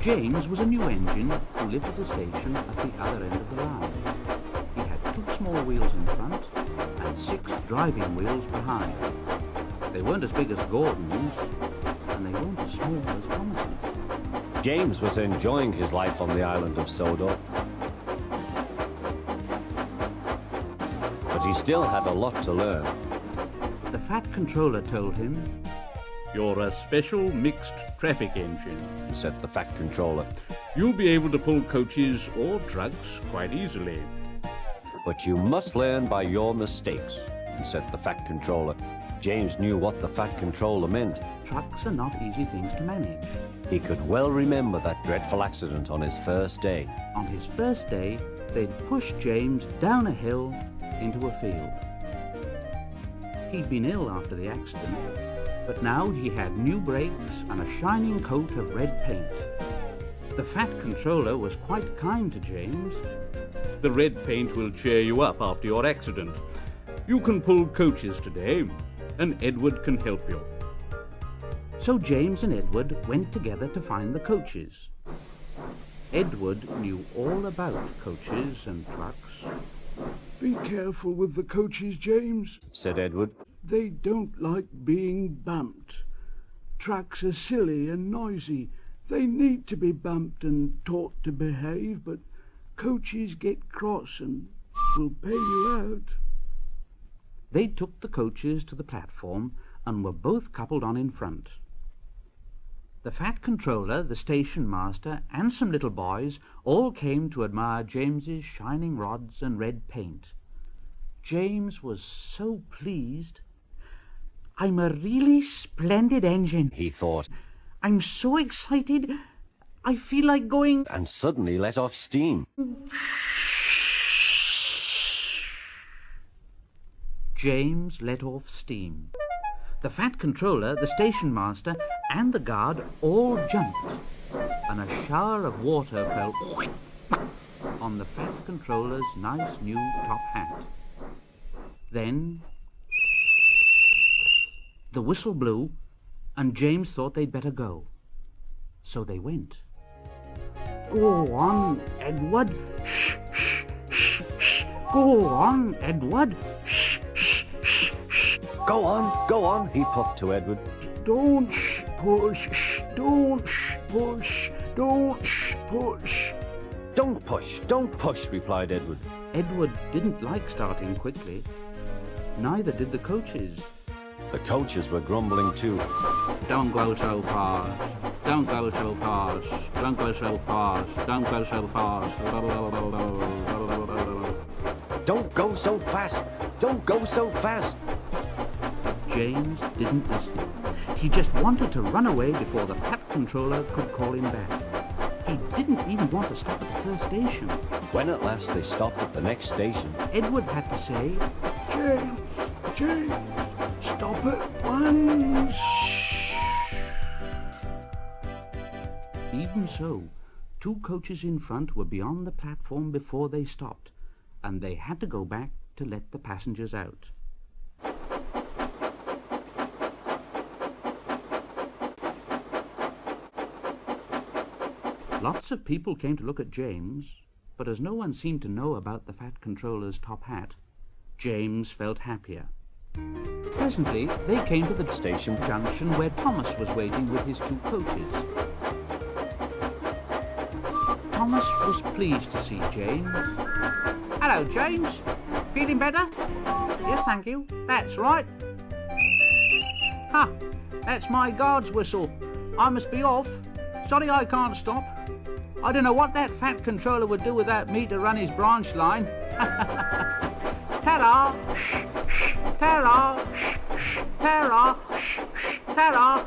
James was a new engine who lived at a station at the other end of the line. He had 2 small wheels in front and 6 driving wheels behind. They weren't as big as Gordon's, and they weren't as small as Thomas's. James was enjoying his life on the island of Sodor, but he still had a lot to learn. The Fat Controller told him, "You're a special mixed traffic engine," said the Fat Controller. "You'll be able to pull coaches or trucks quite easily." But you must learn by your mistakes, said the Fat Controller. James knew what the Fat Controller meant. trucks are not easy things to manage. He could well remember that dreadful accident on his first day. On his first day, they'd pushed James down a hill into a field. He'd been ill after the accident, but now he had new brakes and a shining coat of red paint. The Fat Controller was quite kind to James. "The red paint will cheer you up after your accident. You can pull coaches today, and Edward can help you." So James and Edward went together to find the coaches. Edward knew all about coaches and trucks. "Be careful with the coaches, James," said Edward. "They don't like being bumped. Trucks are silly and noisy. They need to be bumped and taught to behave, but coaches get cross and will pay you out." They took the coaches to the platform and were both coupled on in front. The Fat Controller, the station master, and some little boys all came to admire James's shining rods and red paint. James was so pleased. "I'm a really splendid engine," he thought. "I'm so excited, I feel like going—" And suddenly let off steam. James let off steam. The Fat Controller, the station master, and the guard all jumped, and a shower of water fell on the Fat Controller's nice new top hat. Then the whistle blew, and James thought they'd better go. So they went. "Go on, Edward. Shh, shh, shh, shh. Go on, Edward. Shh, shh, shh, shh. Go on, he puffed to Edward. "Don't push, don't push, don't push." Don't push, replied Edward. Edward didn't like starting quickly. Neither did the coaches. The coaches were grumbling too. "Don't go so fast. Don't go so fast. Don't go so fast. Don't go so fast. Don't go so fast. Don't go so fast." James didn't listen. He just wanted to run away before the Fat Controller could call him back. He didn't even want to stop at the first station. When at last they stopped at the next station, Edward had to say, James, stop at once." Even so, 2 coaches in front were beyond the platform before they stopped, and they had to go back to let the passengers out. Lots of people came to look at James, but as no one seemed to know about the Fat Controller's top hat, James felt happier. Presently, they came to the station junction where Thomas was waiting with his 2 coaches. Thomas was pleased to see James. "Hello, James. Feeling better?" "Yes, thank you. That's right." "Ha! That's my guard's whistle. I must be off. Sorry I can't stop. I don't know what that Fat Controller would do without me to run his branch line." "Ta-ra! Ta-ra! Ta-ra! Ta-ra!"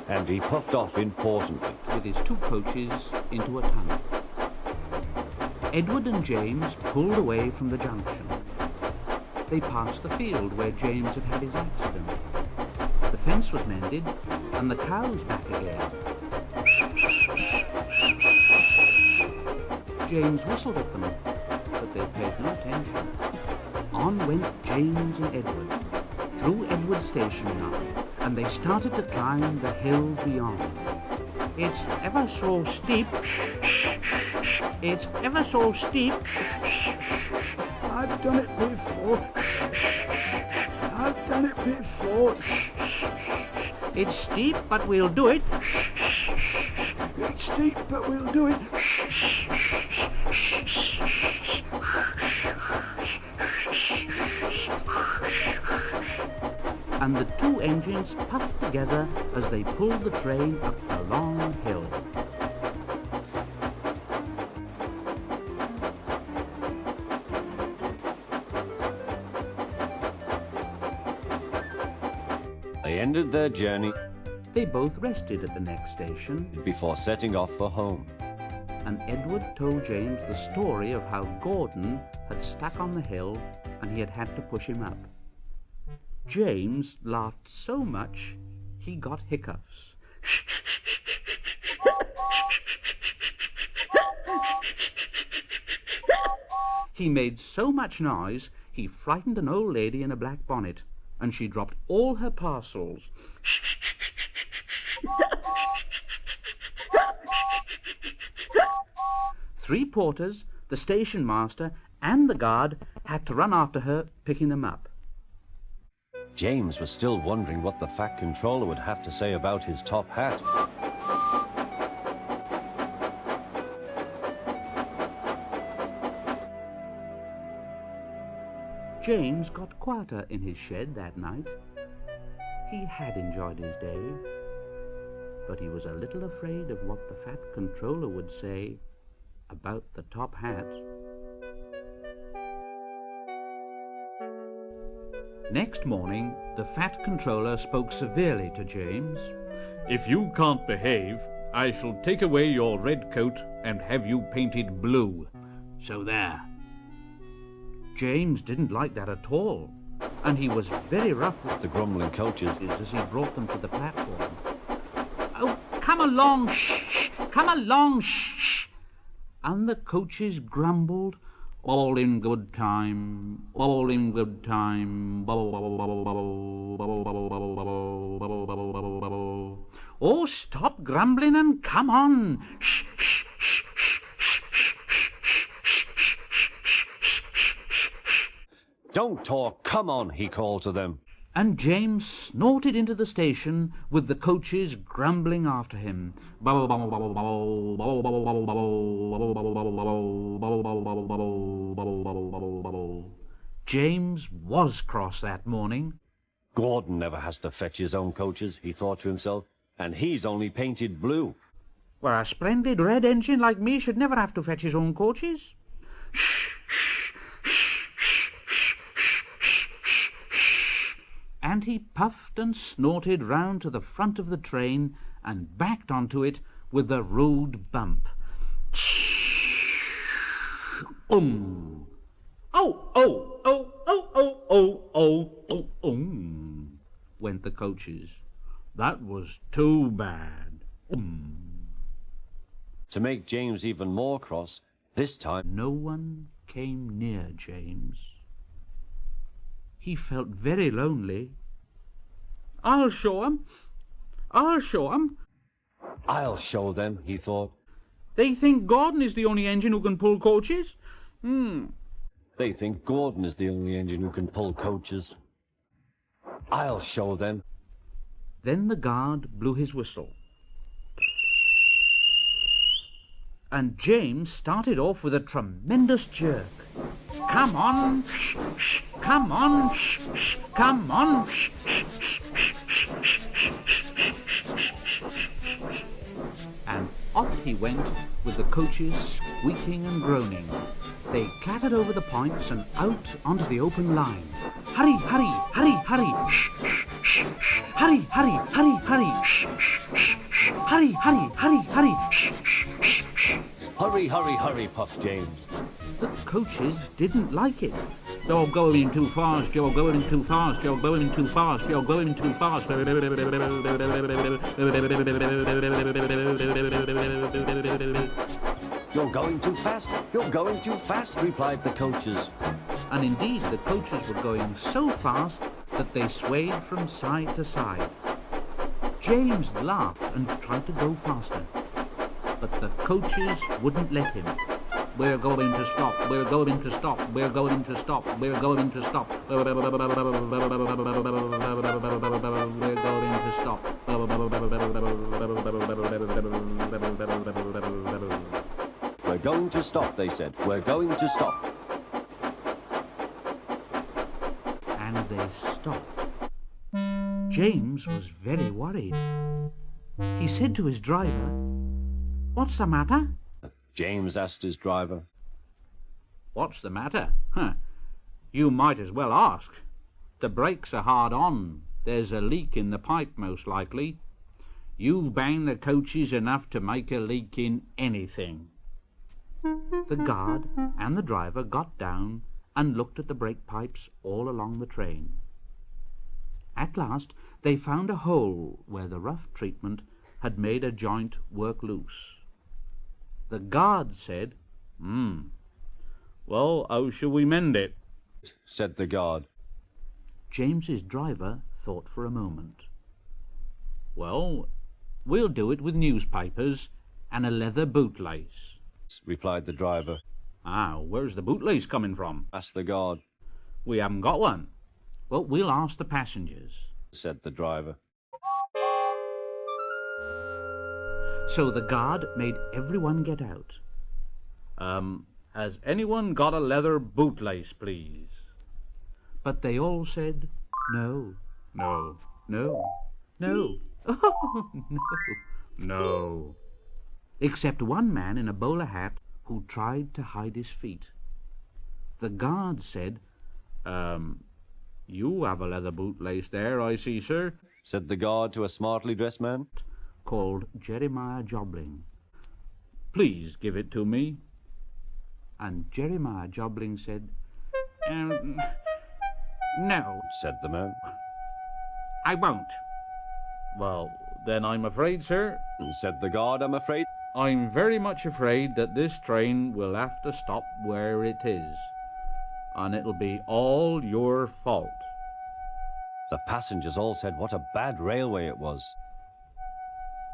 and he puffed off importantly. With his 2 coaches into a tunnel. Edward and James pulled away from the junction. They passed the field where James had had his accident. The fence was mended, and the cows back again. James whistled at them, but they paid no attention. on went James and Edward, through Edward Station Yard, and they started to climb the hill beyond. It's ever so steep. It's ever so steep. I've done it before. I've done it before. It's steep, but we'll do it. It's steep, but we'll do it. And the two engines puffed together as they pulled the train up a long hill. They ended their journey They both rested at the next station, before setting off for home. and Edward told James the story of how Gordon had stuck on the hill and he had had to push him up. James laughed so much he got hiccups. He made so much noise he frightened an old lady in a black bonnet, and she dropped all her parcels. Three porters, the station master, and the guard had to run after her, picking them up. James was still wondering what the Fat Controller would have to say about his top hat. James got quieter in his shed that night. He had enjoyed his day, but he was a little afraid of what the Fat Controller would say about the top hat. Next morning, the Fat Controller spoke severely to James. If you can't behave, I shall take away your red coat and have you painted blue. So there. James didn't like that at all, and he was very rough with The grumbling coaches as he brought them to the platform. "Oh, come along, shh! Come along, shh!" And the coaches grumbled, "All in good time, all in good time, bubble, bubble, bubble, bubble, bubble, bubble, bubble, bubble, bubble, bubble, bubble, bubble. Oh, stop grumbling and come on! Shh, shh, shh, shh, shh, shh, shh, shh, shh." Don't talk, come on, he called to them. And James snorted into the station with the coaches grumbling after him. Bubble, bubble, bubble, bubble, bubble, bubble, bubble, bubble, bubble, bubble, bubble, bubble, bubble, bubble, bubble, bubble, bubble, bubble, bubble, bubble. James was cross that morning. Gordon never has to fetch his own coaches, he thought to himself, and he's only painted blue. Well, a splendid red engine like me should never have to fetch his own coaches. And he puffed and snorted round to the front of the train and backed onto it with a rude bump. Oh, oh, oh, oh, oh, oh, oh, oh, oh, went the coaches. That was too bad. To make James even more cross, this time No one came near James. He felt very lonely. I'll show 'em. I'll show 'em. I'll show them, he thought. They think Gordon is the only engine who can pull coaches. They think Gordon is the only engine who can pull coaches. I'll show them. Then the guard blew his whistle. And James started off with a tremendous jerk. Come on, shh, shh, come on, shh, shh, come on, shh, shh, shh, shh, shh, shh, shh, shh, shh. And off he went with the coaches squeaking and groaning. They clattered over the points and out onto the open line. Hurry, hurry, hurry, hurry, shh, shh, shh, shh. Hurry, hurry, hurry, hurry, shh, shh, shh, shh. Hurry, hurry, hurry, hurry, shh, shh, shh, shh. Hurry, hurry, hurry, puffed James. The coaches didn't like it. You're going too fast, you're going too fast, you're going too fast, you're going too fast. You're going too fast, replied the coaches. and indeed the coaches were going so fast that they swayed from side to side. James laughed and tried to go faster, but the coaches wouldn't let him. We're going to stop, we're going to stop, we're going to stop, we're going to stop, we're going to stop. We're going to stop, they said. We're going to stop. And they stopped. James was very worried. He said to his driver, "What's the matter?" James asked his driver. "What's the matter? You might as well ask. The brakes are hard on. There's a leak in the pipe, most likely. You've banged the coaches enough to make a leak in anything." The guard and the driver got down and looked at the brake pipes all along the train. At last they found a hole where the rough treatment had made a joint work loose. The guard said, Well, how shall we mend it?" Said the guard. James's driver thought for a moment. "Well, we'll do it with newspapers and a leather bootlace." Replied the driver. Where's the bootlace coming from?" Asked the guard. "We haven't got one." "Well, we'll ask the passengers." Said the driver. So the guard made everyone get out. Has anyone got a leather bootlace, please?" But they all said, "No, "No." no, no, oh, no," "No." except one man in a bowler hat who tried to hide his feet. The guard said, You have a leather bootlace there, I see, sir." Said the guard to a smartly dressed man. called Jeremiah Jobling. "Please give it to me." And Jeremiah Jobling said, "No, Said the man. I won't." "Well, then I'm afraid, sir, Said the guard, I'm afraid. I'm very much afraid that this train will have to stop where it is, and it'll be all your fault." The passengers all said what a bad railway it was.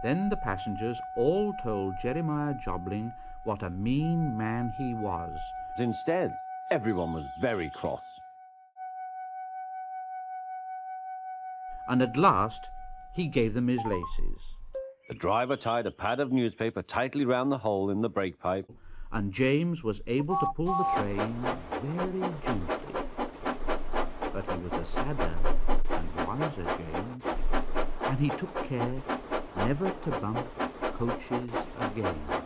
Then the passengers all told Jeremiah Jobling what a mean man he was. Instead, everyone was very cross. And at last he gave them his laces. The driver tied a pad of newspaper tightly round the hole in the brake pipe. And James was able to pull the train very gently. But he was a sadder and wiser James, and he took care never to bump coaches again.